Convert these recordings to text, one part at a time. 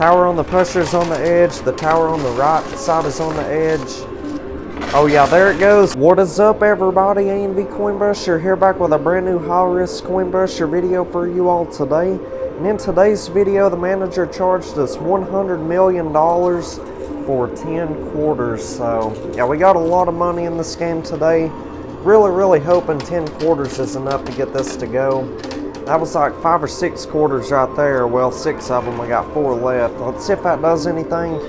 Tower on the pusher's on the edge. The tower on the right side is on the edge. Oh yeah, there it goes. What is up, everybody? A&V CoinPusher here, back with a brand new high-risk CoinPusher video for you all today. And in today's video, the manager charged us $100 million for 10 quarters. So yeah, we got a lot of money in this game today. Really hoping 10 quarters is enough to get this to go. That was like 5 or 6 quarters right there. Well, 6 of them. We got 4 left. Let's see if that does anything.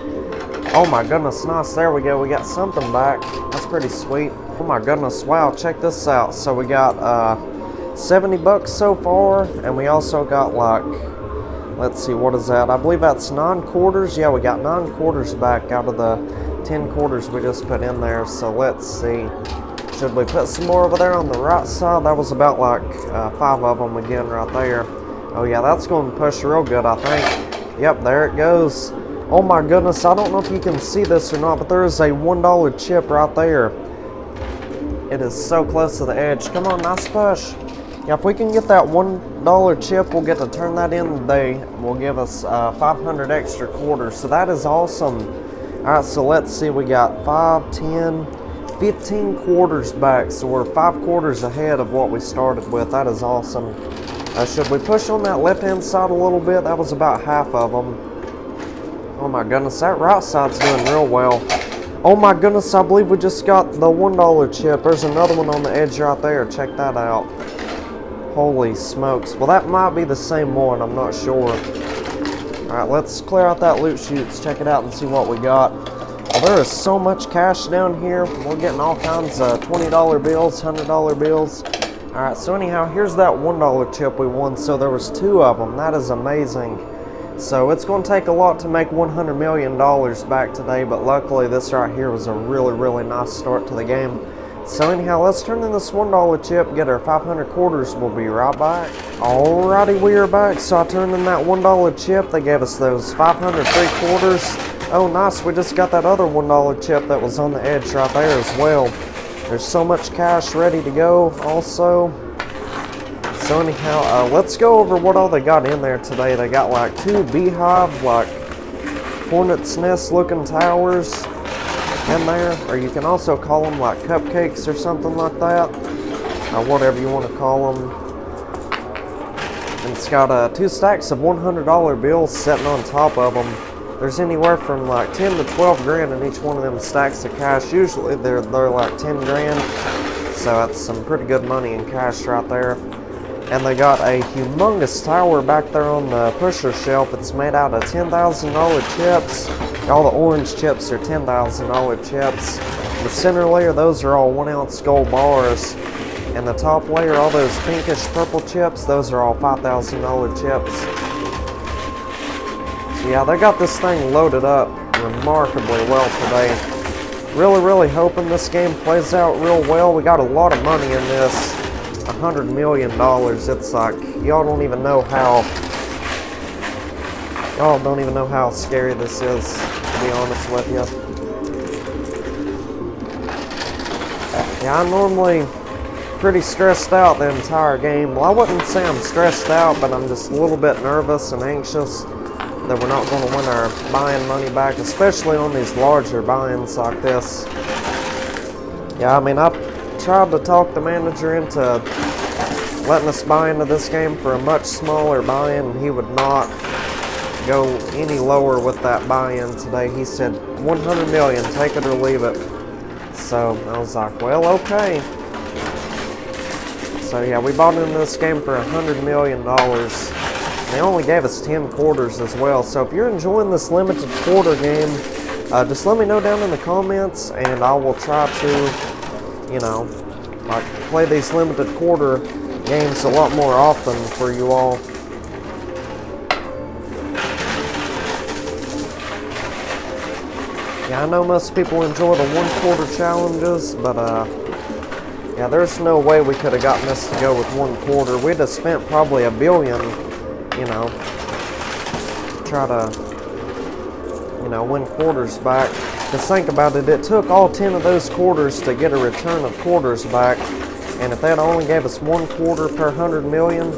Oh my goodness, nice. There we go. We got something back. That's pretty sweet. Oh my goodness. Wow, check this out. So we got 70 bucks so far, and we also got like, let's see, what is that? I believe that's 9 quarters. Yeah, we got 9 quarters back out of the 10 quarters we just put in there. So let's see. Should we put some more over there on the right side? That was about like 5 of them again right there. Oh yeah, that's going to push real good, I think. Yep, there it goes. Oh my goodness, I don't know if you can see this or not, but there is a $1 chip right there. It is so close to the edge. Come on, nice push. Yeah, if we can get that $1 chip, we'll get to turn that in today. Will give us 500 extra quarters, so that is awesome. Alright, so let's see, we got 5, 10, 15 quarters back, so we're 5 quarters ahead of what we started with. That is awesome. Should we push on that left-hand side a little bit? That was about half of them. Oh my goodness, that right side's doing real well. Oh my goodness, I believe we just got the $1 chip. There's another one on the edge right there. Check that out. Holy smokes. Well, that might be the same one. I'm not sure. Alright, let's clear out that loot chutes. Check it out and see what we got. Well, there is so much cash down here. We're getting all kinds of $20 bills, $100 bills. Alright, so anyhow, here's that $1 chip we won. So there was 2 of them. That is amazing. So it's going to take a lot to make $100 million back today, but luckily this right here was a really nice start to the game. So anyhow, let's turn in this $1 chip, get our 500 quarters. We'll be right back. Alrighty, we are back. So I turned in that $1 chip. They gave us those 500 3 quarters. Oh nice, we just got that other $1 chip that was on the edge right there as well. There's so much cash ready to go also. So anyhow, let's go over what all they got in there today. They got like 2 beehive, like hornet's nest looking towers in there, or you can also call them like cupcakes or something like that, or whatever you want to call them. And it's got 2 stacks of $100 bills sitting on top of them. There's anywhere from like 10 to 12 grand in each one of them stacks of cash. Usually they're like 10 grand, so that's some pretty good money in cash right there. And they got a humongous tower back there on the pusher shelf. It's made out of $10,000 chips. All the orange chips are $10,000 chips. The center layer, those are all 1 ounce gold bars. And the top layer, all those pinkish purple chips, those are all $5,000 chips. So yeah, they got this thing loaded up remarkably well today. Really hoping this game plays out real well. We got a lot of money in this. $100 million. It's like y'all don't even know how scary this is, to be honest with you. Yeah, I'm normally pretty stressed out the entire game. Well, I wouldn't say I'm stressed out, but I'm just a little bit nervous and anxious that we're not going to win our buy-in money back, especially on these larger buy-ins like this. Yeah, I mean, I tried to talk the manager into letting us buy into this game for a much smaller buy-in, and he would not go any lower with that buy-in today. He said 100 million, take it or leave it. So I was like, well, okay. So yeah, we bought into this game for $100 million. They only gave us 10 quarters as well. So if you're enjoying this limited quarter game, just let me know down in the comments, and I will try to, you know, like play these limited quarter games a lot more often for you all. Yeah, I know most people enjoy the 1 quarter challenges, but yeah, there's no way we could have gotten this to go with 1 quarter. We'd have spent probably $1 billion, you know, to try to, you know, win quarters back. Just think about it, it took all 10 of those quarters to get a return of quarters back. And if that only gave us 1 quarter per 100 million,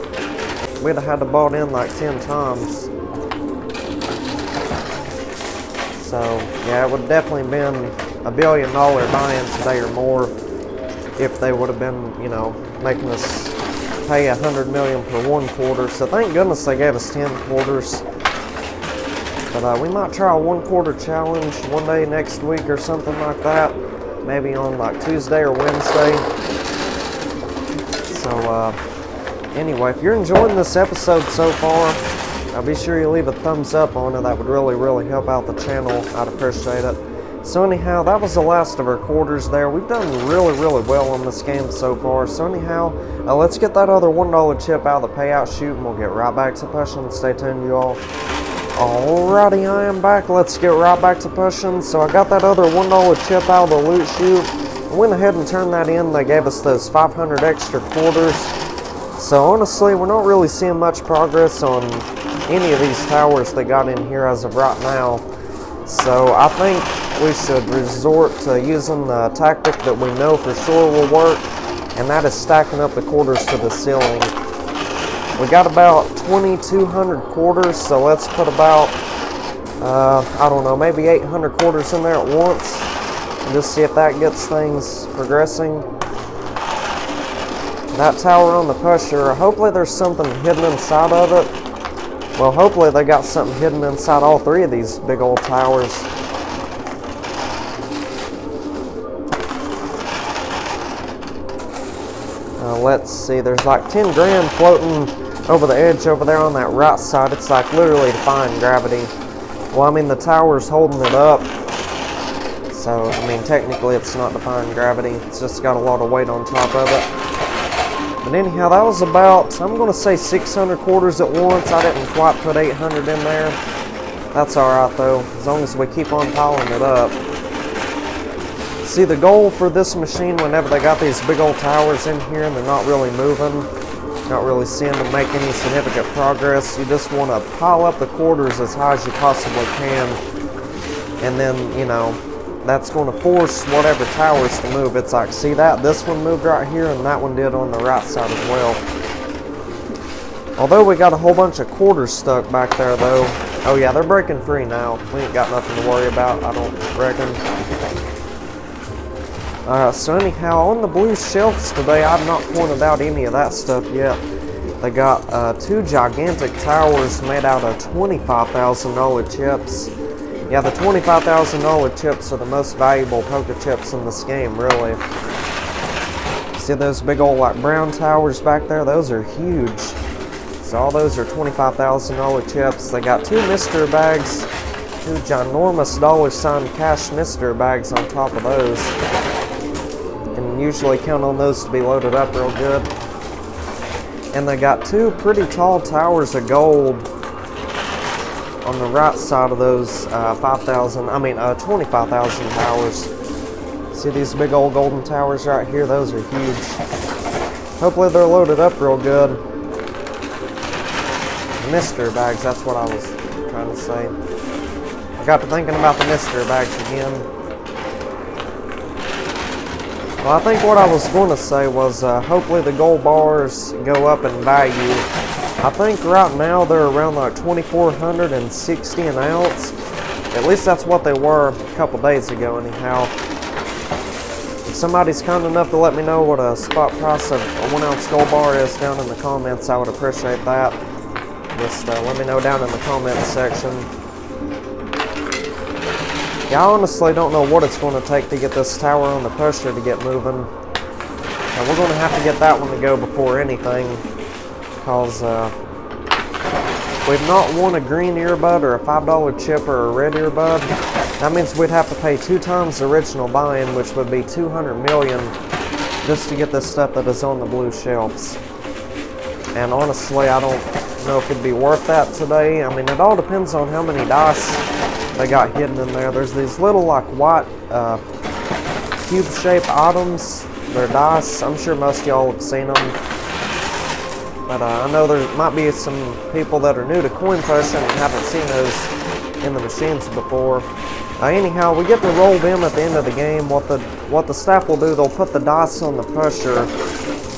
we'd have had to bought in like 10 times. So yeah, it would definitely been $1 billion buy-in today or more if they would have been, you know, making us pay 100 million per one quarter. So thank goodness they gave us 10 quarters. But we might try a 1 quarter challenge one day next week or something like that. Maybe on like Tuesday or Wednesday. So anyway, if you're enjoying this episode so far, be sure you leave a thumbs up on it. That would really help out the channel. I'd appreciate it. So anyhow, that was the last of our quarters there. We've done really well on this game so far. So anyhow, let's get that other $1 chip out of the payout chute and we'll get right back to pushing. Stay tuned, you all. Alrighty, I am back. Let's get right back to pushing. So I got that other $1 chip out of the loot chute. I went ahead and turned that in. They gave us those 500 extra quarters. So honestly, we're not really seeing much progress on any of these towers they got in here as of right now. So I think we should resort to using the tactic that we know for sure will work, and that is stacking up the quarters to the ceiling. We got about 2,200 quarters, so let's put about, I don't know, maybe 800 quarters in there at once, and just see if that gets things progressing. That tower on the pusher, hopefully there's something hidden inside of it. Well, hopefully they got something hidden inside all 3 of these big old towers. Let's see, there's like 10 grand floating over the edge over there on that right side. It's like literally defying gravity. Well, I mean, the tower's holding it up. So, I mean, technically it's not defying gravity. It's just got a lot of weight on top of it. But anyhow, that was about, I'm going to say 600 quarters at once. I didn't quite put 800 in there. That's alright though, as long as we keep on piling it up. See, the goal for this machine, whenever they got these big old towers in here and they're not really moving, not really seeing them make any significant progress, you just want to pile up the quarters as high as you possibly can. And then, you know, that's going to force whatever towers to move. It's like, see that? This one moved right here, and that one did on the right side as well. Although we got a whole bunch of quarters stuck back there, though. Oh yeah, they're breaking free now. We ain't got nothing to worry about, I don't reckon. So anyhow, on the blue shelves today, I've not pointed out any of that stuff yet. They got 2 gigantic towers made out of $25,000 chips. Yeah, the $25,000 chips are the most valuable poker chips in this game, really. See those big old like brown towers back there? Those are huge. So all those are $25,000 chips. They got 2 mystery bags, 2 ginormous $sign cash mystery bags on top of those. And usually count on those to be loaded up real good. And they got 2 pretty tall towers of gold on the right side of those 25,000 towers. See these big old golden towers right here? Those are huge. Hopefully they're loaded up real good. Mystery bags, that's what I was trying to say. I got to thinking about the mystery bags again. Well, I think what I was going to say was hopefully the gold bars go up in value. I think right now they're around like $2,460 an ounce. At least that's what they were a couple days ago anyhow. If somebody's kind enough to let me know what a spot price of a 1 ounce gold bar is down in the comments, I would appreciate that. Just let me know down in the comments section. Yeah, I honestly don't know what it's going to take to get this tower on the pusher to get moving. Now, we're going to have to get that one to go before anything. Because we've not won a green earbud or a $5 chip or a red earbud. That means we'd have to pay 2 times the original buy-in, which would be 200 million just to get this stuff that is on the blue shelves. And honestly, I don't know if it'd be worth that today. I mean, it all depends on how many dice they got hidden in there. There's these little like white cube-shaped items. They're dice. I'm sure most of y'all have seen them. But I know there might be some people that are new to CoinPusher and haven't seen those in the machines before. Anyhow, we get to roll them at the end of the game. What the staff will do, they'll put the dice on the pusher,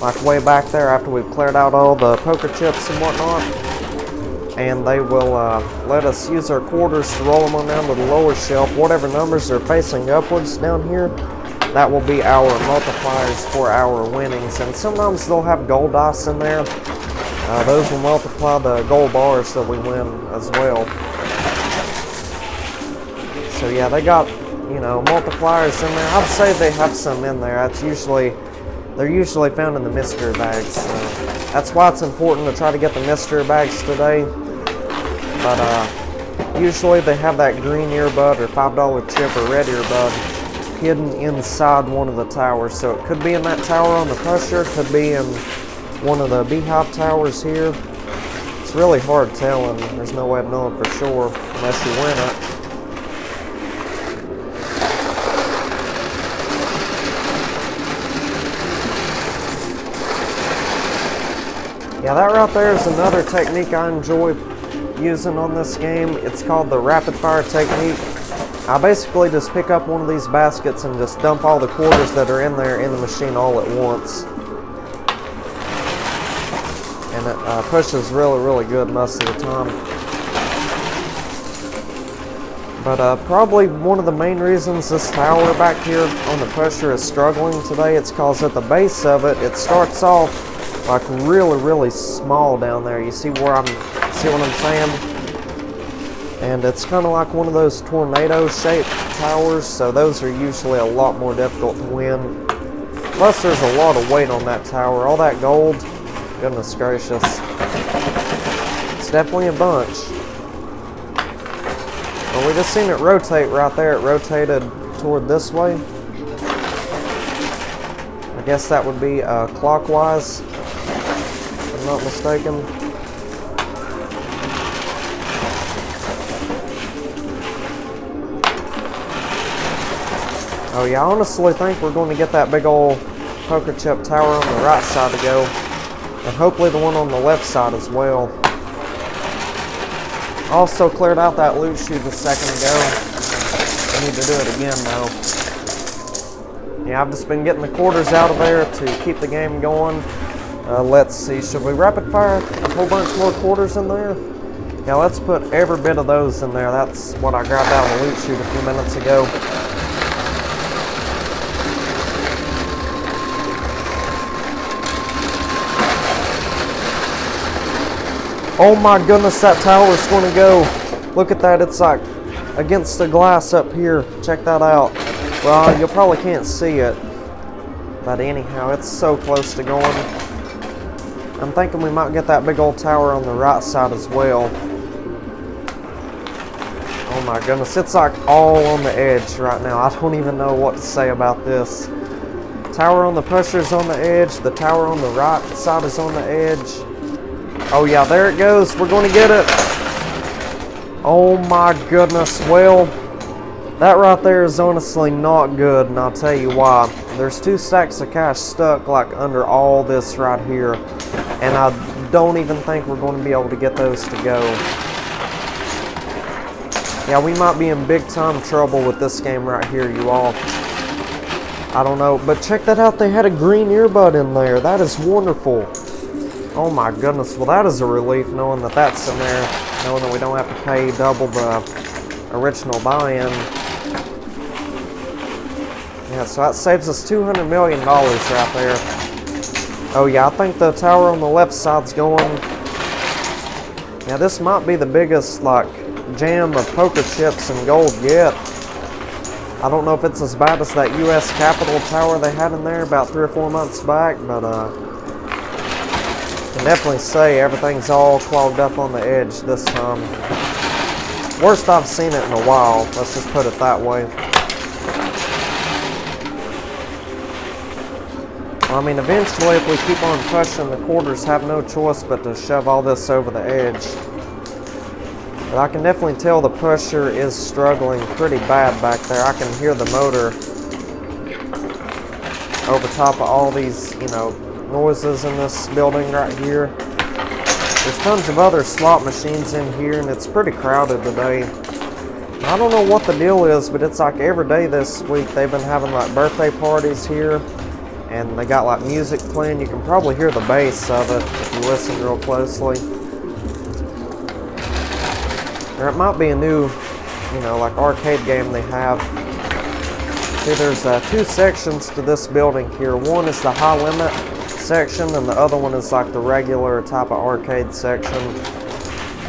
like way back there after we've cleared out all the poker chips and whatnot. and they will let us use our quarters to roll them on down to the lower shelf. Whatever numbers are facing upwards down here, that will be our multipliers for our winnings. And sometimes they'll have gold dice in there. Those will multiply the gold bars that we win as well. So yeah, they got, you know, multipliers in there. I'd say they have some in there. They're usually found in the mystery bags. So that's why it's important to try to get the mystery bags today. But usually they have that green earbud or $5 chip or red earbud hidden inside one of the towers. So it could be in that tower on the pusher, could be in one of the beehive towers here. It's really hard telling. There's no way of knowing for sure unless you win it. Yeah, that right there is another technique I enjoy using on this game. It's called the rapid fire technique. I basically just pick up one of these baskets and just dump all the quarters that are in there in the machine all at once. And it pushes really, really good most of the time. But probably one of the main reasons this tower back here on the pusher is struggling today, it's because at the base of it, it starts off like really, really small down there. You see what I'm saying? And it's kind of like one of those tornado-shaped towers, so those are usually a lot more difficult to win. Plus, there's a lot of weight on that tower. All that gold, goodness gracious. It's definitely a bunch. Well, we just seen it rotate right there. It rotated toward this way. I guess that would be clockwise, if I'm not mistaken. Oh yeah, I honestly think we're going to get that big old poker chip tower on the right side to go. And hopefully the one on the left side as well. Also cleared out that loot chute a second ago. I need to do it again though. Yeah, I've just been getting the quarters out of there to keep the game going. Let's see, should we rapid fire a whole bunch more quarters in there? Yeah, let's put every bit of those in there. That's what I grabbed out of the loot chute a few minutes ago. Oh my goodness, that tower is going to go. Look at that, it's like against the glass up here. Check that out. Well, you probably can't see it. But anyhow, it's so close to going. I'm thinking we might get that big old tower on the right side as well. Oh my goodness, it's like all on the edge right now. I don't even know what to say about this. Tower on the pusher is on the edge. The tower on the right side is on the edge. Oh yeah, there it goes. We're going to get it. Oh my goodness. Well, that right there is honestly not good, and I'll tell you why. There's 2 stacks of cash stuck like under all this right here, and I don't even think we're going to be able to get those to go. Yeah, we might be in big time trouble with this game right here, you all. I don't know, but check that out. They had a green earbud in there. That is wonderful. Oh my goodness, well that is a relief knowing that that's in there, knowing that we don't have to pay double the original buy-in. Yeah, so that saves us $200 million right there. Oh yeah, I think the tower on the left side's going. Yeah, this might be the biggest like jam of poker chips and gold yet. I don't know if it's as bad as that US Capitol tower they had in there about 3 or 4 months back, but I can definitely say everything's all clogged up on the edge this time. Worst I've seen it in a while, let's just put it that way. I mean, eventually if we keep on pushing, the quarters have no choice but to shove all this over the edge. But I can definitely tell the pusher is struggling pretty bad back there. I can hear the motor over top of all these, you know, noises in this building right here. There's tons of other slot machines in here, and it's pretty crowded today. I don't know what the deal is, but it's like every day this week they've been having like birthday parties here, and they got like music playing. You can probably hear the bass of it if you listen real closely. Or it might be a new, you know, like arcade game they have. See, there's two sections to this building here. One is the high limit section, and the other one is like the regular type of arcade section.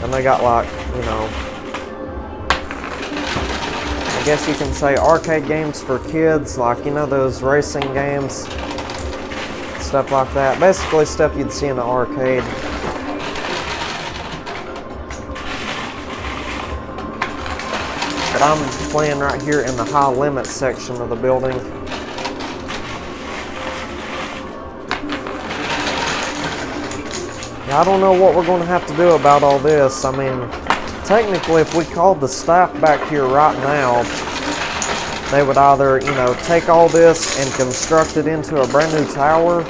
And they got like, you know, I guess you can say arcade games for kids, like, you know, those racing games, stuff like that. Basically stuff you'd see in an arcade. But I'm playing right here in the high limit section of the building. Now, I don't know what we're going to have to do about all this. I mean, technically, if we called the staff back here right now, they would either, you know, take all this and construct it into a brand new tower,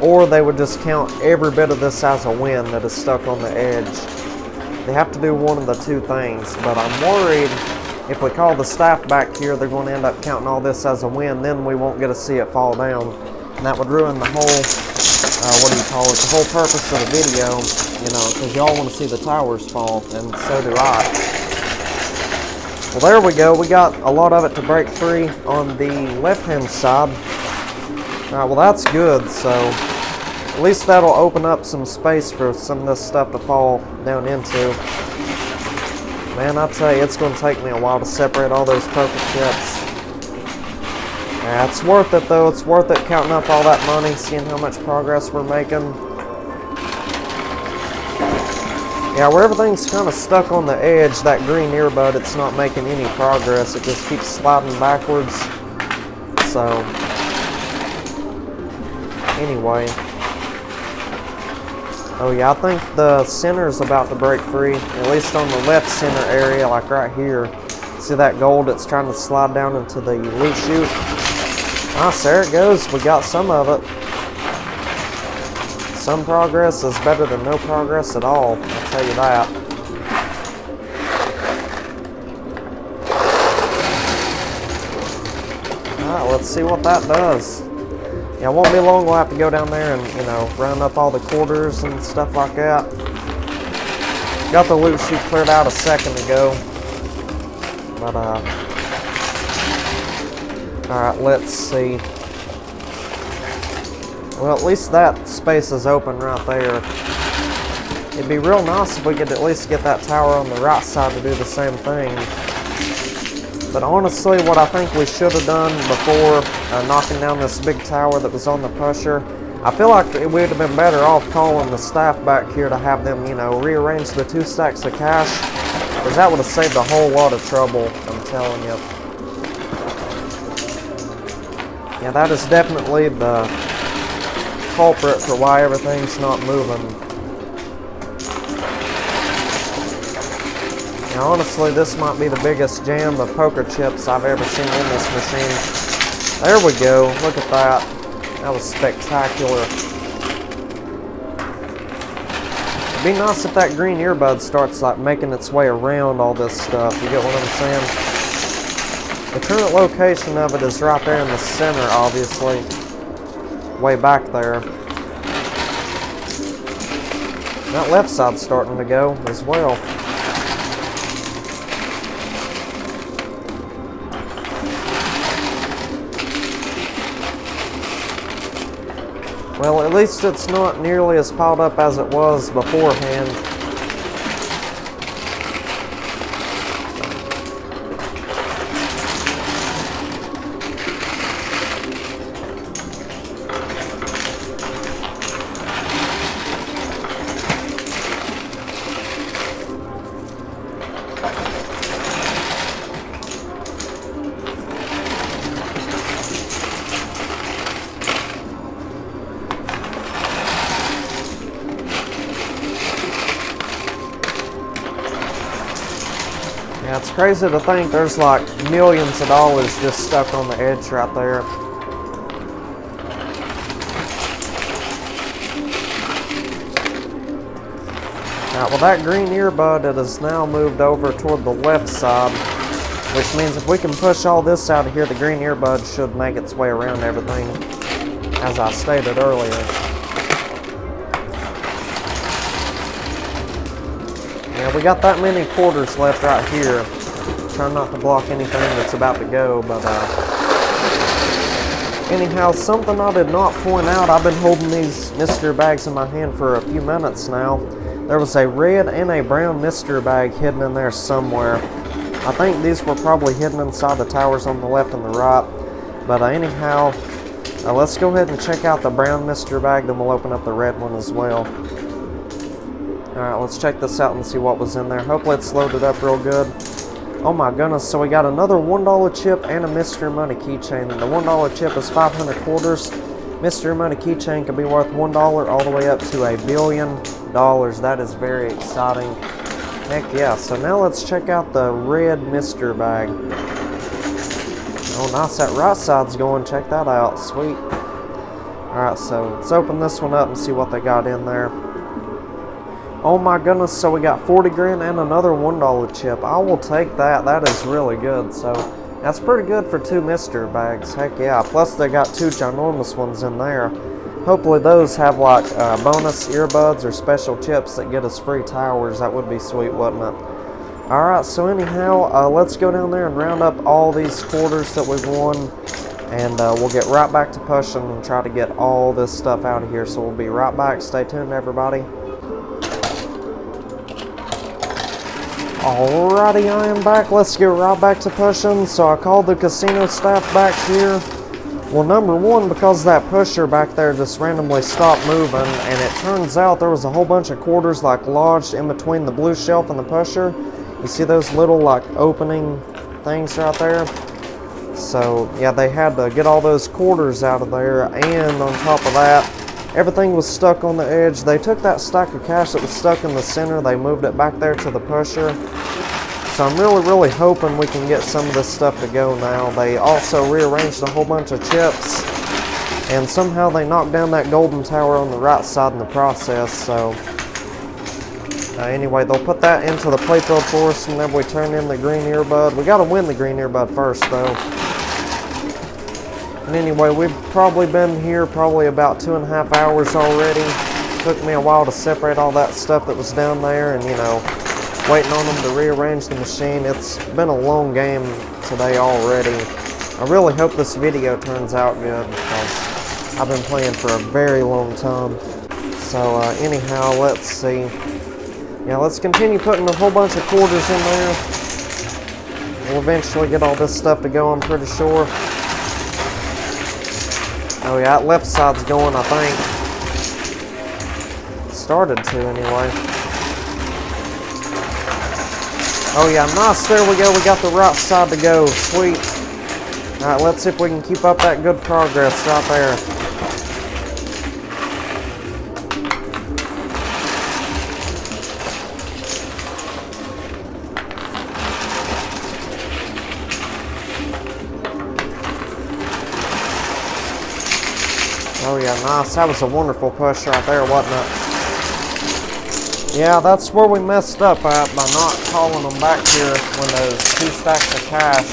or they would just count every bit of this as a win that is stuck on the edge. They have to do one of the two things, but I'm worried if we call the staff back here, they're going to end up counting all this as a win, then we won't get to see it fall down. And that would ruin the whole, what do you call it, the whole purpose of the video, you know, because y'all want to see the towers fall, and so do I. Well, there we go. We got a lot of it to break free on the left-hand side. Alright, well, that's good, so at least that'll open up some space for some of this stuff to fall down into. Man, I tell you, it's going to take me a while to separate all those poker chips. Yeah, it's worth it, though. It's worth it counting up all that money, seeing how much progress we're making. Yeah, where everything's kind of stuck on the edge, that green earbud, it's not making any progress. It just keeps sliding backwards. So, anyway. Oh yeah, I think the center's about to break free, at least on the left center area, like right here. See that gold that's trying to slide down into the loot chute? Nice, there it goes. We got some of it. Some progress is better than no progress at all, I'll tell you that. Alright, let's see what that does. Yeah, it won't be long, we'll have to go down there and, you know, round up all the quarters and stuff like that. Got the loot chute cleared out a second ago. But, alright, let's see. Well, at least that space is open right there. It'd be real nice if we could at least get that tower on the right side to do the same thing. But honestly, what I think we should have done before knocking down this big tower that was on the pusher, I feel like we would have been better off calling the staff back here to have them, you know, rearrange the 2 stacks of cash, because that would have saved a whole lot of trouble, I'm telling you. Yeah, that is definitely the culprit for why everything's not moving. Now, honestly, this might be the biggest jam of poker chips I've ever seen in this machine. There we go. Look at that. That was spectacular. It'd be nice if that green earbud starts like making its way around all this stuff. You get what I'm saying? The current location of it is right there in the center, obviously. Way back there. That left side's starting to go as well. Well, at least it's not nearly as piled up as it was beforehand. Yeah, it's crazy to think there's like millions of dollars just stuck on the edge right there. Now, well, that green earbud, it has now moved over toward the left side, which means if we can push all this out of here, the green earbud should make its way around everything, as I stated earlier. Yeah, we got that many quarters left right here. Try not to block anything that's about to go, but anyhow, something I did not point out, I've been holding these mystery bags in my hand for a few minutes now. There was a red and a brown mystery bag hidden in there somewhere. I think these were probably hidden inside the towers on the left and the right. But anyhow, let's go ahead and check out the brown mystery bag, then we'll open up the red one as well. Alright, let's check this out and see what was in there. Hopefully it's loaded up real good. Oh my goodness, so we got another $1 chip and a mystery money keychain. The $1 chip is 500 quarters. Mystery money keychain can be worth $1 all the way up to $1 billion. That is very exciting. Heck yeah. So now let's check out the red mystery bag. Oh nice, that right side's going. Check that out. Sweet. Alright, so let's open this one up and see what they got in there. Oh my goodness, so we got 40 grand and another $1 chip. I will take that. That is really good. So that's pretty good for 2 mystery bags. Heck yeah. Plus they got 2 ginormous ones in there. Hopefully those have like bonus earbuds or special chips that get us free towers. That would be sweet, wouldn't it? Alright, so anyhow, let's go down there and round up all these quarters that we've won. And we'll get right back to pushing and try to get all this stuff out of here. So we'll be right back. Stay tuned, everybody. Alrighty, I am back. Let's get right back to pushing. So I called the casino staff back here. Well, number one, because that pusher back there just randomly stopped moving, and it turns out there was a whole bunch of quarters like lodged in between the blue shelf and the pusher. You see those little like opening things right there? So yeah, they had to get all those quarters out of there, and on top of that, everything was stuck on the edge. They took that stack of cash that was stuck in the center, they moved it back there to the pusher. So I'm really hoping we can get some of this stuff to go now. They also rearranged a whole bunch of chips, and somehow they knocked down that golden tower on the right side in the process. So anyway, they'll put that into the playfield for us, and then we turn in the green earbud. We got to win the green earbud first though. And anyway, we've probably been here about 2.5 hours already. Took me a while to separate all that stuff that was down there, and you know, waiting on them to rearrange the machine. It's been a long game today already. I really hope this video turns out good because I've been playing for a very long time. So anyhow, let's see. Yeah, let's continue putting a whole bunch of quarters in there. We'll eventually get all this stuff to go, I'm pretty sure. Oh yeah, that left side's going, I think. Started to anyway. Oh yeah, nice, there we go, we got the right side to go, sweet. Alright, let's see if we can keep up that good progress right there. Oh yeah, nice, that was a wonderful push right there, wasn't it? Yeah, that's where we messed up at, by not calling them back here when those 2 stacks of cash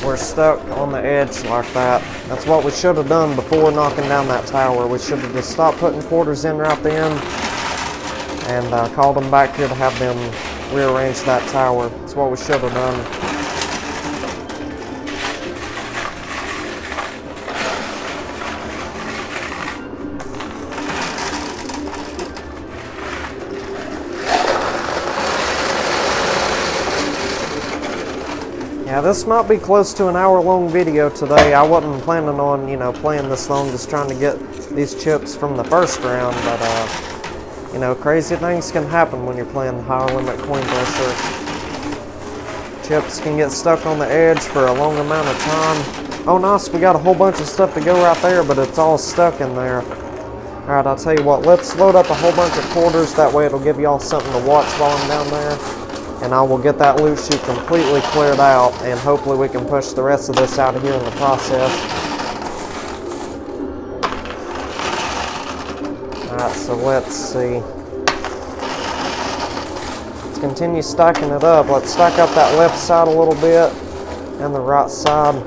were stuck on the edge like that. That's what we should have done before knocking down that tower. We should have just stopped putting quarters in right then and called them back here to have them rearrange that tower. That's what we should have done. Yeah, this might be close to an hour-long video today. I wasn't planning on, you know, playing this long, just trying to get these chips from the first round, but, you know, crazy things can happen when you're playing the higher limit CoinPusher. Chips can get stuck on the edge for a long amount of time. Oh, nice, we got a whole bunch of stuff to go right there, but it's all stuck in there. Alright, I'll tell you what, let's load up a whole bunch of quarters, that way it'll give y'all something to watch while I'm down there. And I will get that loot chute completely cleared out, and hopefully we can push the rest of this out of here in the process. Alright, so let's see. Let's continue stacking it up. Let's stack up that left side a little bit, and the right side.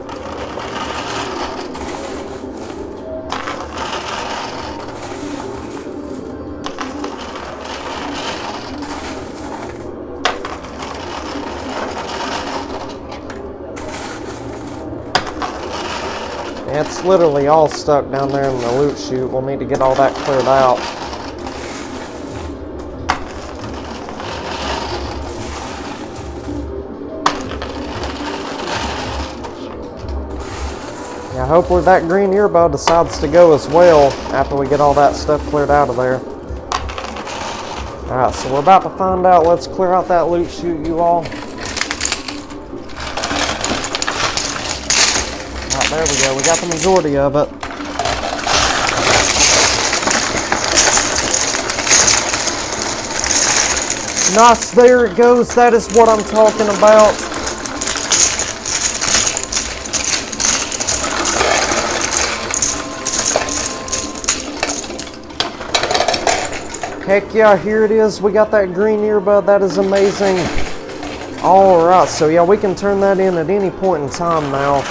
It's literally all stuck down there in the loot chute. We'll need to get all that cleared out. Yeah, hopefully that green earbud decides to go as well after we get all that stuff cleared out of there. Alright, so we're about to find out. Let's clear out that loot chute, you all. Alright, there we go. We got the majority of it. Nice, there it goes. That is what I'm talking about. Heck yeah, here it is. We got that green earbud. That is amazing. Alright, so yeah, we can turn that in at any point in time now.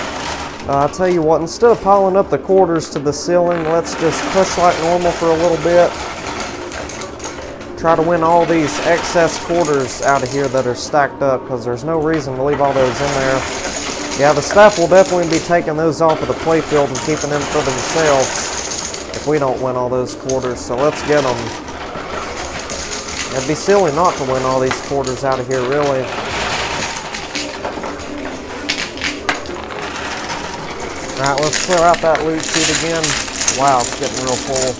I'll tell you what, instead of piling up the quarters to the ceiling, let's just push like normal for a little bit. Try to win all these excess quarters out of here that are stacked up, because there's no reason to leave all those in there. Yeah, the staff will definitely be taking those off of the playfield and keeping them for themselves if we don't win all those quarters, so let's get them. It'd be silly not to win all these quarters out of here, really. Alright, let's clear out that loot chute again. Wow, it's getting real full.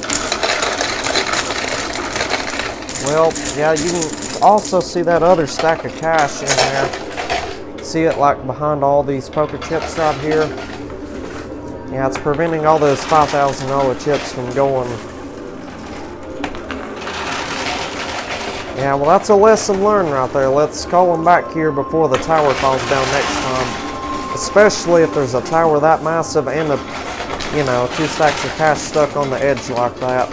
Well, yeah, you can also see that other stack of cash in there. See it like behind all these poker chips right here? Yeah, it's preventing all those $5,000 chips from going. Yeah, well, that's a lesson learned right there. Let's call them back here before the tower falls down next time. Especially if there's a tower that massive and a, you know, 2 stacks of cash stuck on the edge like that.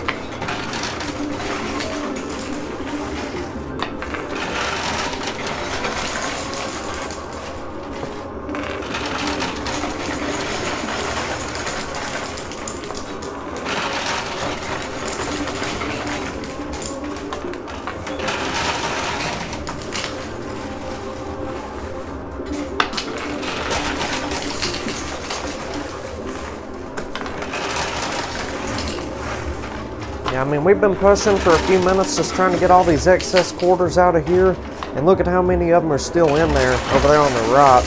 Yeah, I mean, we've been pushing for a few minutes just trying to get all these excess quarters out of here. And look at how many of them are still in there, over there on the right.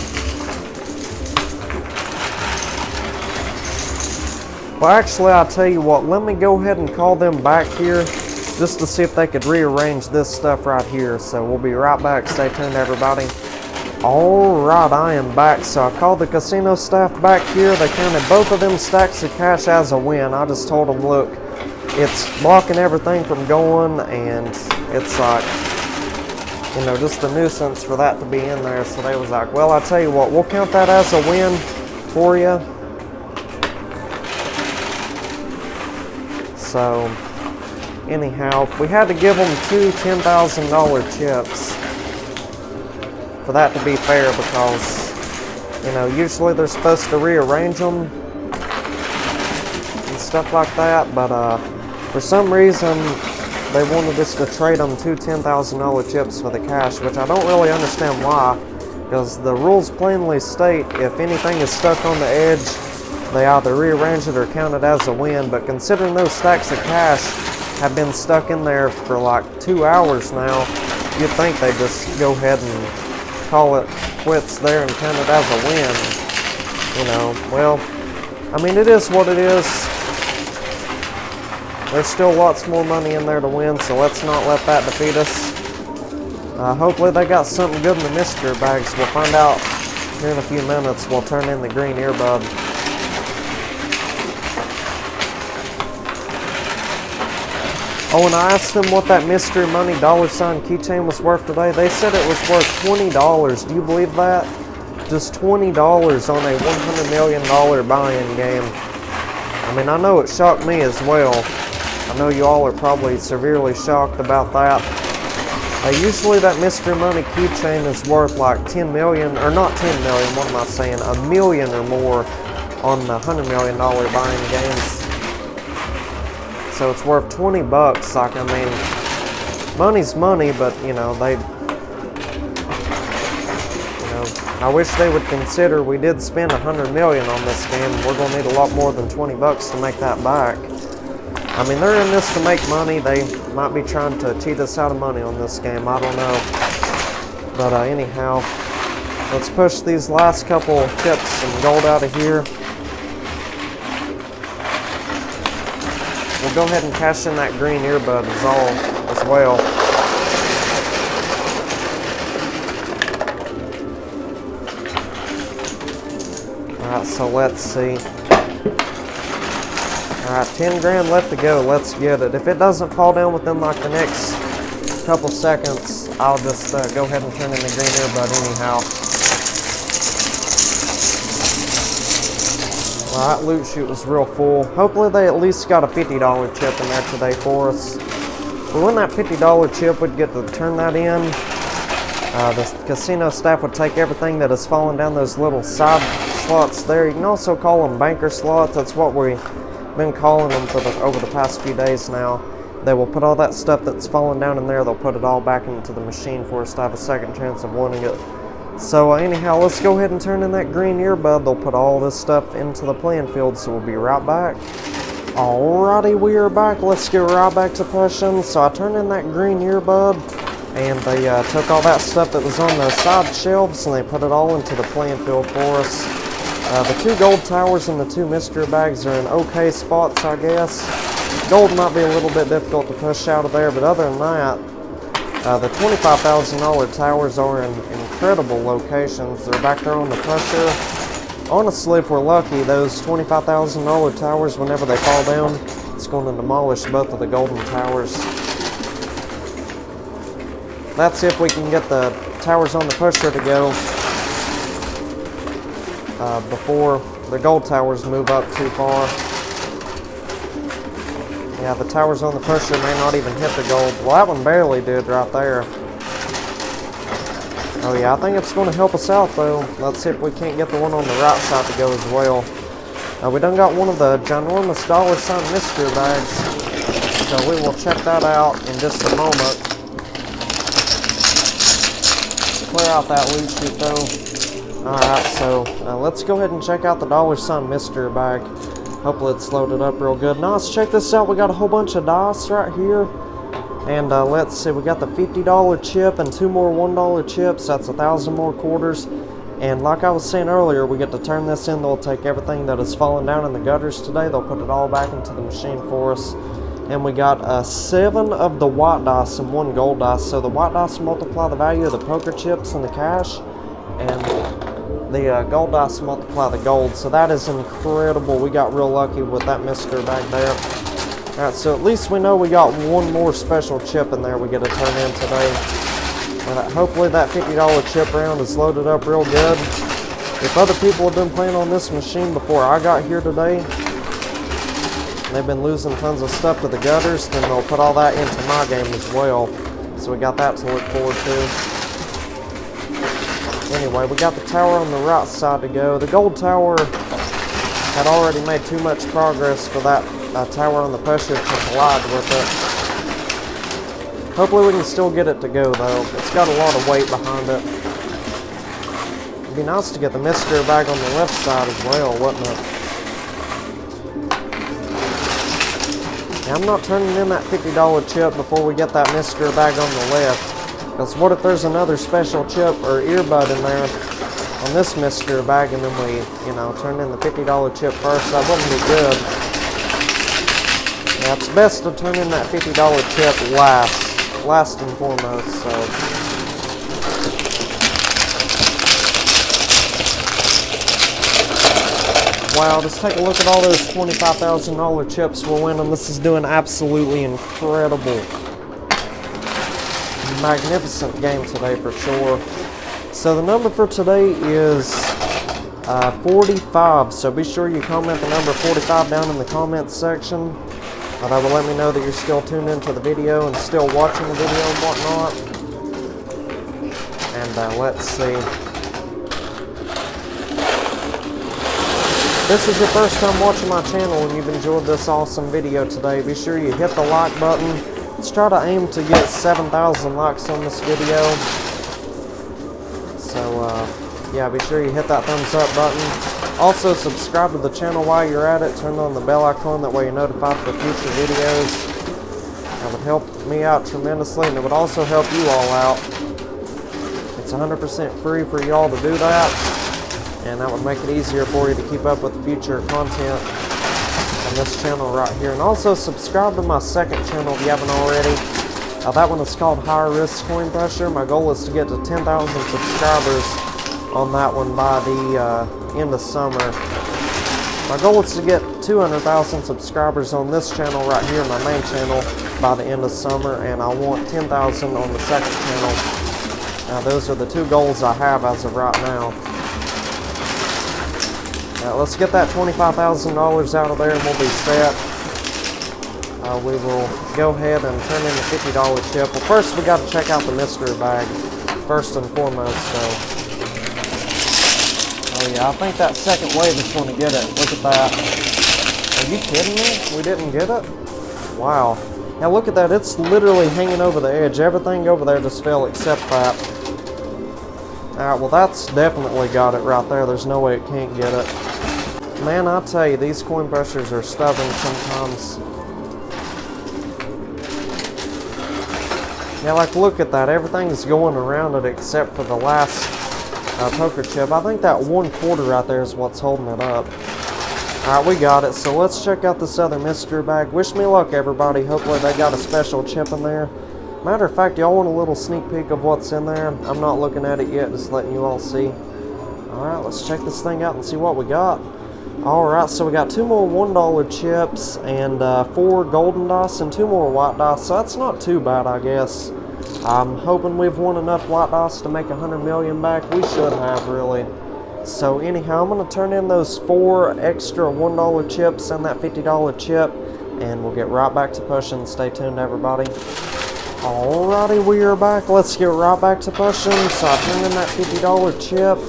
Well, actually, I'll tell you what, let me go ahead and call them back here just to see if they could rearrange this stuff right here. So we'll be right back. Stay tuned, everybody. Alright, I am back. So I called the casino staff back here. They counted both of them stacks of cash as a win. I just told them, look, it's blocking everything from going, and it's like, you know, just a nuisance for that to be in there. So they was like, well, I'll tell you what, we'll count that as a win for you. So, anyhow, we had to give them 2 $10,000 chips for that to be fair, because, you know, usually they're supposed to rearrange them and stuff like that, but for some reason they wanted us to trade them 2 $10,000 chips for the cash, which I don't really understand why, because the rules plainly state if anything is stuck on the edge, they either rearrange it or count it as a win. But considering those stacks of cash have been stuck in there for like 2 hours now, you'd think they'd just go ahead and call it quits there and count it as a win. You know, well, I mean, it is what it is. There's still lots more money in there to win, so let's not let that defeat us. Hopefully they got something good in the mystery bags. We'll find out here in a few minutes. We'll turn in the green earbud. Oh, and I asked them what that mystery money $ keychain was worth today. They said it was worth $20. Do you believe that? Just $20 on a $100 million buy-in game. I mean, I know it shocked me as well. I know you all are probably severely shocked about that. Usually that mystery money keychain is worth like 10 million, or not 10 million, what am I saying, a million or more on the $100 million buying games. So it's worth 20 bucks. Like, I mean, money's money, but you know, I wish they would consider, we did spend 100 million on this game. We're gonna need a lot more than 20 bucks to make that back. I mean, they're in this to make money. They might be trying to cheat us out of money on this game. I don't know. But anyhow, let's push these last couple chips and gold out of here. We'll go ahead and cash in that green earbud as well. Alright, so let's see. Alright, 10 grand left to go. Let's get it. If it doesn't fall down within like the next couple seconds, I'll just go ahead and turn in the green earbud anyhow. Well, that loot chute was real full. Hopefully they at least got a $50 chip in there today for us. But when that $50 chip would get to turn that in, the casino staff would take everything that has fallen down those little side slots there. You can also call them banker slots. That's what we've been calling them for over the past few days now. They will put all that stuff that's fallen down in there, they'll put it all back into the machine for us to have a second chance of winning it. So anyhow, let's go ahead and turn in that green earbud. They'll put all this stuff into the playing field, so we'll be right back. Alrighty, we are back. Let's get right back to pushing. So I turned in that green earbud, and they took all that stuff that was on the side shelves, and they put it all into the playing field for us. The 2 gold towers and the 2 mystery bags are in okay spots, I guess. Gold might be a little bit difficult to push out of there, but other than that, the $25,000 towers are in incredible locations. They're back there on the pusher. Honestly, if we're lucky, those $25,000 towers, whenever they fall down, it's going to demolish both of the golden towers. That's if we can get the towers on the pusher to go before the gold towers move up too far. Yeah, the towers on the pusher may not even hit the gold. Well, that one barely did right there. Oh yeah, I think it's going to help us out though. Let's see if we can't get the one on the right side to go as well. We done got one of the ginormous $sign mystery bags. So we will check that out in just a moment. Clear out that loot chute though. Alright, so let's go ahead and check out the $sign mystery bag. Hopefully it's loaded up real good. Now let's check this out. We got a whole bunch of dice right here. And let's see, we got the $50 chip and 2 more $1 chips. That's 1,000 more quarters. And like I was saying earlier, we get to turn this in. They'll take everything that has fallen down in the gutters today. They'll put it all back into the machine for us. And we got 7 of the white dice and 1 gold dice. So the white dice multiply the value of the poker chips and the cash. And the gold dice multiply the gold. So that is incredible. We got real lucky with that mystery bag there. Alright, so at least we know we got 1 more special chip in there we get to turn in today. And hopefully that $50 chip round is loaded up real good. If other people have been playing on this machine before I got here today, and they've been losing tons of stuff to the gutters, then they'll put all that into my game as well. So we got that to look forward to. Anyway, we got the tower on the right side to go. The gold tower had already made too much progress for that tower on the pusher to collide with it. Hopefully we can still get it to go though. It's got a lot of weight behind it. It'd be nice to get the mystery bag on the left side as well, wouldn't it? Yeah, I'm not turning in that $50 chip before we get that mystery bag on the left. Because what if there's another special chip or earbud in there on this mystery bag, and then we, turn in the $50 chip first? That wouldn't be good. Yeah, it's best to turn in that $50 chip last and foremost, so. Wow, just take a look at all those $25,000 chips we're winning. This is doing absolutely incredible. Magnificent game today for sure. So the number for today is 45, so be sure you comment the number 45 down in the comments section. That will let me know that you're still tuned into the video and still watching the video and whatnot. And let's see. If this is your first time watching my channel and you've enjoyed this awesome video today, be sure you hit the like button. Let's try to aim to get 7,000 likes on this video. So yeah, be sure you hit that thumbs up button. Also, subscribe to the channel while you're at it. Turn on the bell icon, that way you're notified for future videos. That would help me out tremendously, and it would also help you all out. It's 100% free for y'all to do that, and that would make it easier for you to keep up with future content on this channel right here. And also subscribe to my second channel if you haven't already. That one is called Higher Risk CoinPusher. My goal is to get to 10,000 subscribers on that one by the end of summer. My goal is to get 200,000 subscribers on this channel right here, my main channel, by the end of summer, and I want 10,000 on the second channel. Those are the two goals I have as of right now. Let's get that $25,000 out of there and we'll be set. We will go ahead and turn in the $50 chip. Well, first we got to check out the mystery bag, first and foremost. So, oh yeah, I think that second wave is going to get it. Look at that. Are you kidding me? We didn't get it? Wow. Now look at that. It's literally hanging over the edge. Everything over there just fell except that. Alright, well that's definitely got it right there. There's no way it can't get it. Man, I tell you, these coin pushers are stubborn sometimes. Yeah, like look at that. Everything's going around it except for the last poker chip. I think that 1/4 right there is what's holding it up. Alright, we got it. So let's check out this other mystery bag. Wish me luck, everybody. Hopefully they got a special chip in there. Matter of fact, y'all want a little sneak peek of what's in there? I'm not looking at it yet, just letting you all see. Alright, let's check this thing out and see what we got. Alright, so we got 2 more $1 chips and 4 golden dice and 2 more white dice. So that's not too bad, I guess. I'm hoping we've won enough white dice to make 100 million back. We should have, really. So anyhow, I'm going to turn in those 4 extra $1 chips and that $50 chip, and we'll get right back to pushing. Stay tuned, everybody. Alrighty, we are back. Let's get right back to pushing. So I turned in that $50 chip,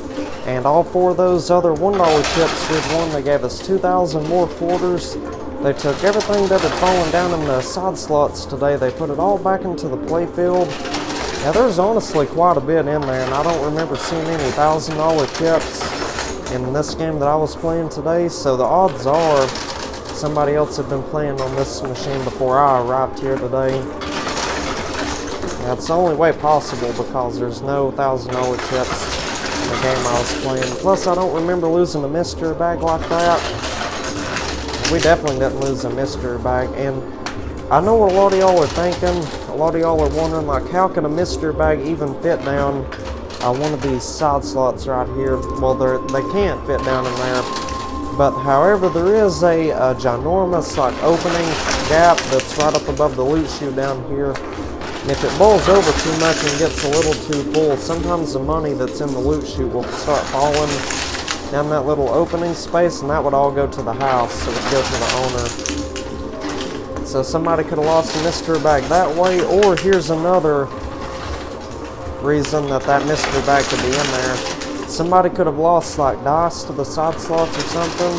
and all 4 of those other $1 chips did one. They gave us 2,000 more quarters. They took everything that had fallen down in the side slots today. They put it all back into the playfield. Now there's honestly quite a bit in there, and I don't remember seeing any $1,000 chips in this game that I was playing today. So the odds are somebody else had been playing on this machine before I arrived here today. That's the only way possible, because there's no $1,000 chips in the game I was playing. Plus, I don't remember losing a mystery bag like that. We definitely didn't lose a mystery bag. And I know what a lot of y'all are thinking. A lot of y'all are wondering, like, how can a mystery bag even fit down one of these side slots right here? Well, they can't fit down in there. But however, there is a ginormous, like, opening gap that's right up above the loot chute down here. And if it boils over too much and gets a little too full, sometimes the money that's in the loot chute will start falling down that little opening space, and that would all go to the house. It would go to the owner. So somebody could have lost a mystery bag that way, or here's another reason that mystery bag could be in there. Somebody could have lost like dice to the side slots or something,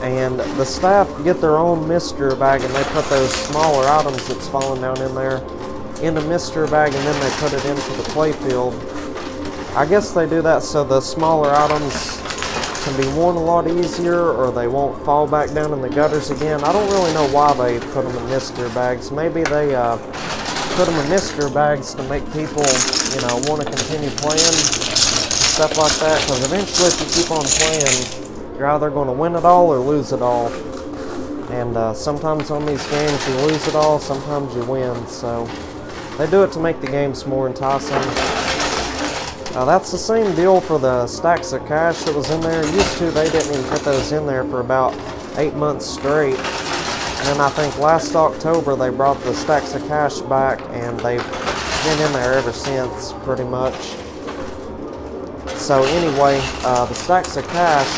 and the staff get their own mystery bag, and they put those smaller items that's falling down in there in a mystery bag, and then they put it into the playfield. I guess they do that so the smaller items can be won a lot easier, or they won't fall back down in the gutters again. I don't really know why they put them in mystery bags. Maybe they put them in mystery bags to make people, you know, want to continue playing, stuff like that, because eventually if you keep on playing, you're either going to win it all or lose it all. And sometimes on these games you lose it all, sometimes you win, so they do it to make the games more enticing. That's the same deal for the stacks of cash that was in there. Used to, they didn't even put those in there for about 8 months straight. And then I think last October they brought the stacks of cash back, and they've been in there ever since, pretty much. So anyway, the stacks of cash,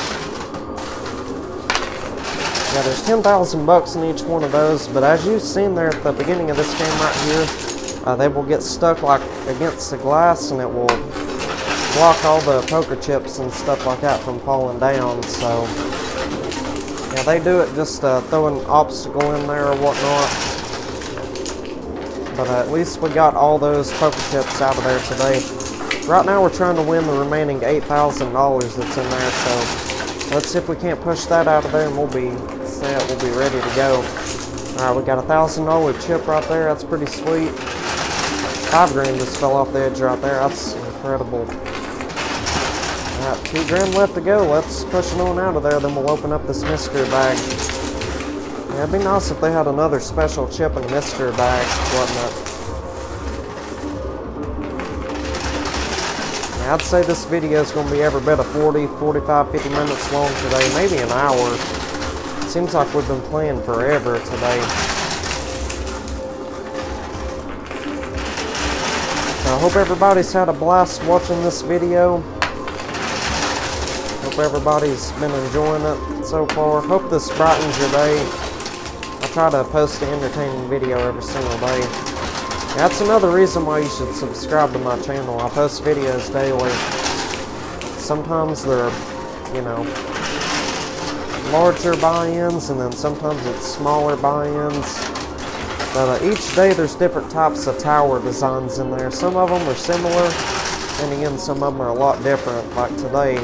yeah, there's 10,000 bucks in each one of those, but as you've seen there at the beginning of this game right here, they will get stuck like against the glass, and it will block all the poker chips and stuff like that from falling down. So yeah, they do it just throw an obstacle in there or whatnot. But at least we got all those poker chips out of there today. Right now we're trying to win the remaining $8,000 that's in there, so let's see if we can't push that out of there and we'll be set, we'll be ready to go. Alright, we got a $1,000 chip right there, that's pretty sweet. 5 grand just fell off the edge right there, that's incredible. Alright, 2 grand left to go, let's push it on out of there, then we'll open up this mystery bag. Yeah, it'd be nice if they had another special chip and mystery bag, wouldn't it? I'd say this video is going to be every bit of 40, 45, 50 minutes long today, maybe an hour. Seems like we've been playing forever today. So I hope everybody's had a blast watching this video. Hope everybody's been enjoying it so far. Hope this brightens your day. I try to post an entertaining video every single day. That's another reason why you should subscribe to my channel. I post videos daily. Sometimes they're, you know, larger buy-ins, and then sometimes it's smaller buy-ins. But each day there's different types of tower designs in there. Some of them are similar, and again, some of them are a lot different. Like today,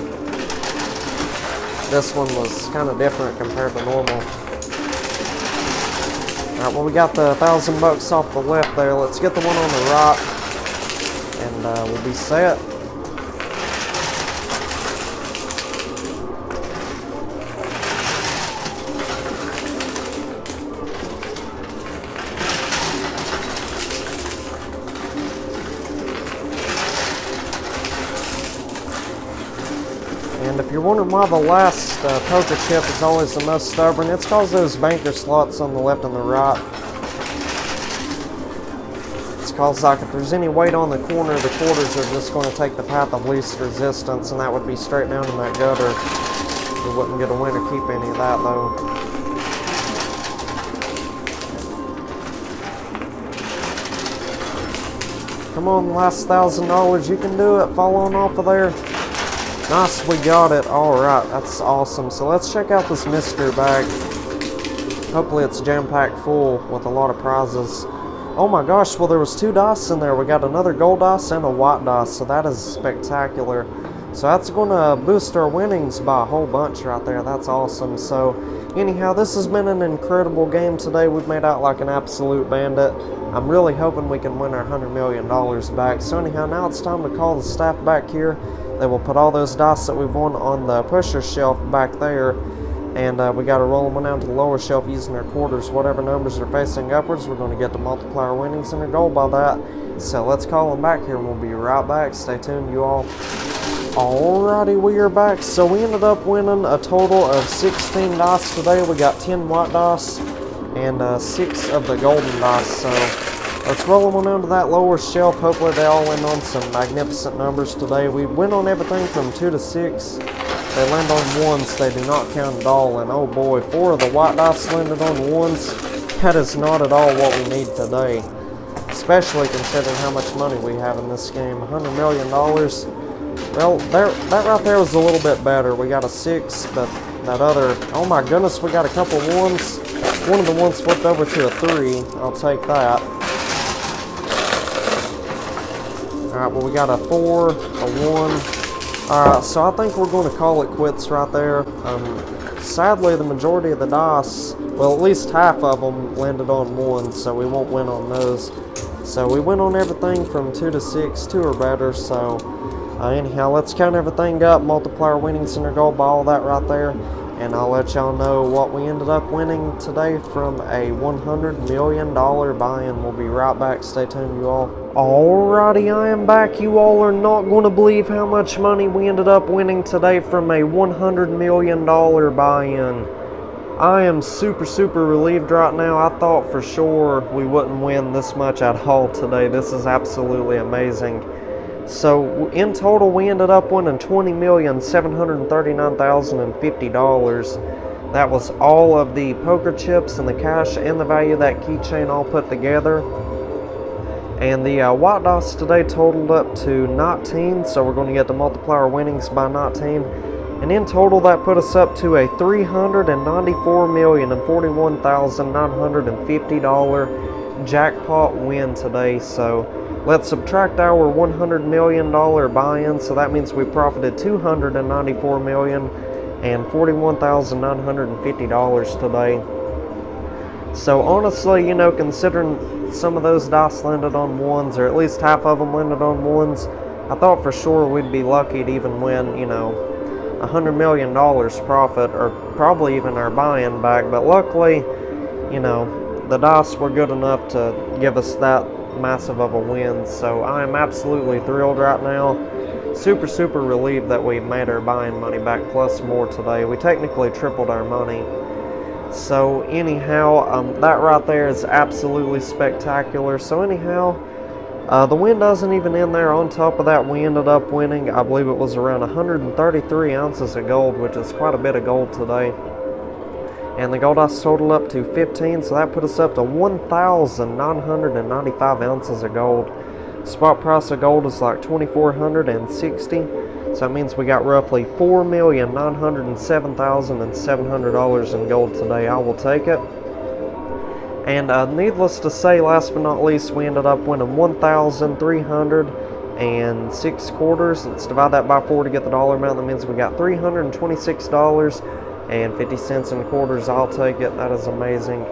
this one was kind of different compared to normal. Alright, well, we got the $1,000 off the left there. Let's get the one on the right, and we'll be set. And if you're wondering why the last poker chip is always the most stubborn, it's because those banker slots on the left and the right. It's because, like, if there's any weight on the corner, the quarters are just going to take the path of least resistance, and that would be straight down in that gutter. We wouldn't get a win or keep any of that, though. Come on, last $1,000, you can do it. Fall on off of there. Nice, we got it. Alright, that's awesome. So let's check out this mystery bag. Hopefully it's jam-packed full with a lot of prizes. Oh my gosh, well, there was 2 dice in there. We got another gold dice and a white dice, so that is spectacular. So that's going to boost our winnings by a whole bunch right there. That's awesome. So anyhow, this has been an incredible game today. We've made out like an absolute bandit. I'm really hoping we can win our $100 million back. So anyhow, now it's time to call the staff back here. They will put all those dice that we've won on the pusher shelf back there, and we got to roll them down to the lower shelf using our quarters. Whatever numbers are facing upwards, we're going to get to multiply our winnings and our goal by that. So let's call them back here, and we'll be right back. Stay tuned, you all. Alrighty, we are back. So we ended up winning a total of 16 dice today. We got 10 white dice and 6 of the golden dice. So let's roll them on down to that lower shelf. Hopefully they all went on some magnificent numbers today. We went on everything from 2 to 6. They land on 1s. They do not count at all. And oh boy, 4 of the white dice landed on 1s. That is not at all what we need today. Especially considering how much money we have in this game. $100 million. Well, that right there was a little bit better. We got a 6, but that other... Oh my goodness, we got a couple 1s. One of the 1s flipped over to a 3. I'll take that. Alright, well, we got a 4, a 1. Alright, so I think we're going to call it quits right there. Sadly, the majority of the dice, well, at least half of them landed on 1s, so we won't win on those. So we went on everything from 2 to 6, 2 or better, so anyhow, let's count everything up, multiply our winnings and our goal by all that right there, and I'll let y'all know what we ended up winning today from a $100 million buy-in. We'll be right back. Stay tuned, you all. Alrighty, I am back. You all are not going to believe how much money we ended up winning today from a $100 million buy-in. I am super relieved right now. I thought for sure we wouldn't win this much at all today. This is absolutely amazing. So in total, we ended up winning $20,739,050. That was all of the poker chips and the cash and the value of that keychain all put together. And the white dice today totaled up to 19, so we're going to get to multiply our winnings by 19. And in total, that put us up to a $394,041,950 jackpot win today. So Let's subtract our $100 million buy-in, so that means we profited $294,041,950 today. So honestly, you know, considering some of those dice landed on ones, or at least half of them landed on ones, I thought for sure we'd be lucky to even win, you know, $100 million profit, or probably even our buy-in back. But luckily, you know, the dice were good enough to give us that massive of a win. So I am absolutely thrilled right now. Super relieved that we made our buy-in money back plus more today. We technically tripled our money. So anyhow, that right there is absolutely spectacular. So anyhow, the win doesn't even end there. On top of that, we ended up winning, I believe it was around 133 ounces of gold, which is quite a bit of gold today. And the gold dice totaled up to 15, so that put us up to 1,995 ounces of gold. Spot price of gold is like 2,460, so that means we got roughly $4,907,700 in gold today. I will take it. And needless to say, last but not least, we ended up winning 1,306 quarters. Let's divide that by 4 to get the dollar amount. That means we got $326.50 in quarters. I'll take it. That is amazing.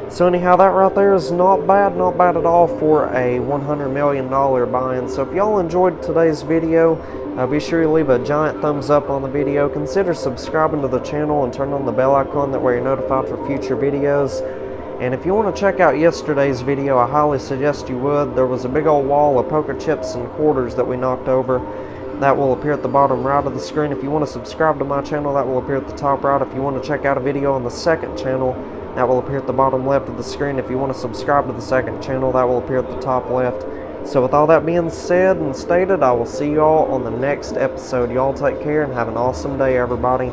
So anyhow, that right there is not bad at all for a $100 million buy-in. So if y'all enjoyed today's video, be sure you leave a giant thumbs up on the video. Consider subscribing to the channel and turn on the bell icon, that way you're notified for future videos. And if you want to check out yesterday's video, I highly suggest you would. There was a big old wall of poker chips and quarters that we knocked over. That will appear at the bottom right of the screen. If you want to subscribe to my channel, that will appear at the top right. If you want to check out a video on the second channel, that will appear at the bottom left of the screen. If you want to subscribe to the second channel, that will appear at the top left. So with all that being said and stated, I will see y'all on the next episode. Y'all take care and have an awesome day, everybody.